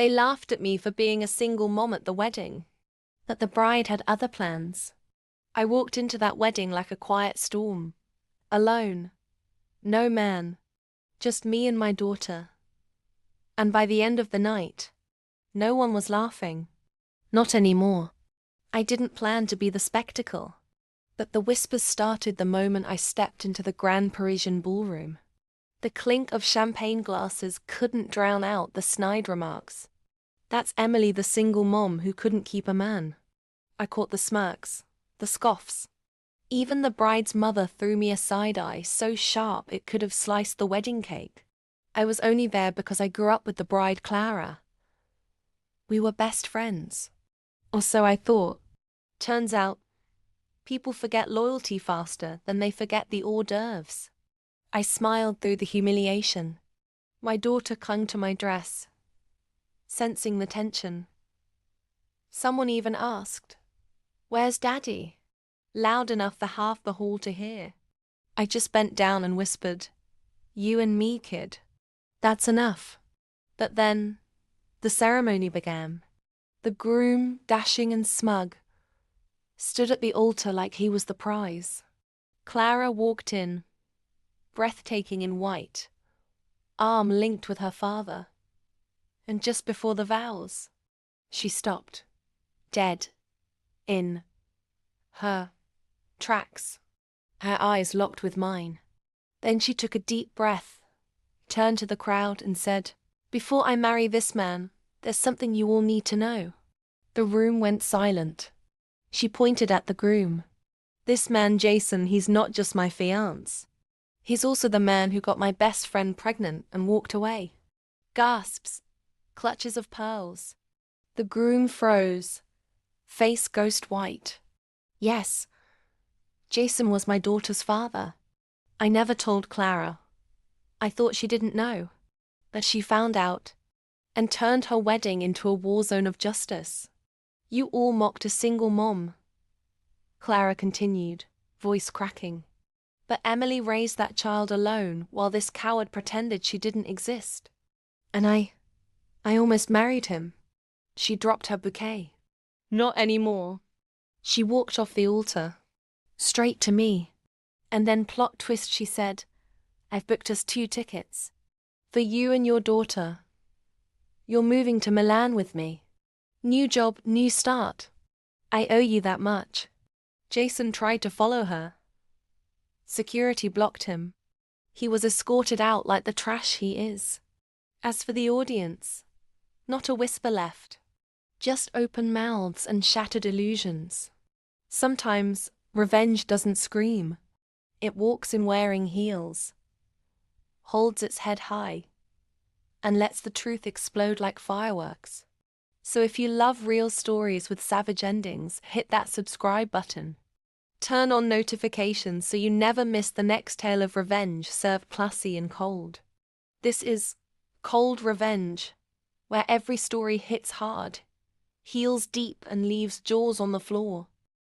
They laughed at me for being a single mom at the wedding. But the bride had other plans. I walked into that wedding like a quiet storm. Alone. No man. Just me and my daughter. And by the end of the night, no one was laughing. Not anymore. I didn't plan to be the spectacle. But the whispers started the moment I stepped into the Grand Parisian ballroom. The clink of champagne glasses couldn't drown out the snide remarks. That's Emily, the single mom who couldn't keep a man. I caught the smirks, the scoffs. Even the bride's mother threw me a side-eye so sharp it could have sliced the wedding cake. I was only there because I grew up with the bride, Clara. We were best friends. Or so I thought. Turns out, people forget loyalty faster than they forget the hors d'oeuvres. I smiled through the humiliation. My daughter clung to my dress, sensing the tension. Someone even asked, "Where's Daddy?" Loud enough for half the hall to hear. I just bent down and whispered, "You and me, kid. That's enough." But then, the ceremony began. The groom, dashing and smug, stood at the altar like he was the prize. Clara walked in, breathtaking in white, arm linked with her father. And just before the vows, she stopped, dead, in her tracks, her eyes locked with mine. Then she took a deep breath, turned to the crowd and said, "Before I marry this man, there's something you all need to know." The room went silent. She pointed at the groom. "This man, Jason, he's not just my fiancé. He's also the man who got my best friend pregnant and walked away." Gasps, clutches of pearls. The groom froze, face ghost white. Yes, Jason was my daughter's father. I never told Clara. I thought she didn't know. But she found out, and turned her wedding into a war zone of justice. "You all mocked a single mom," Clara continued, voice cracking. "But Emily raised that child alone while this coward pretended she didn't exist. And I almost married him." She dropped her bouquet. "Not anymore." She walked off the altar, straight to me. And then, plot twist, she said, "I've booked us 2 tickets. For you and your daughter. You're moving to Milan with me. New job, new start. I owe you that much." Jason tried to follow her. Security blocked him. He was escorted out like the trash he is. As for the audience, not a whisper left. Just open mouths and shattered illusions. Sometimes, revenge doesn't scream. It walks in wearing heels, holds its head high, and lets the truth explode like fireworks. So if you love real stories with savage endings, hit that subscribe button. Turn on notifications so you never miss the next tale of revenge served classy and cold. This is Cold Revenge, where every story hits hard, heals deep and leaves jaws on the floor.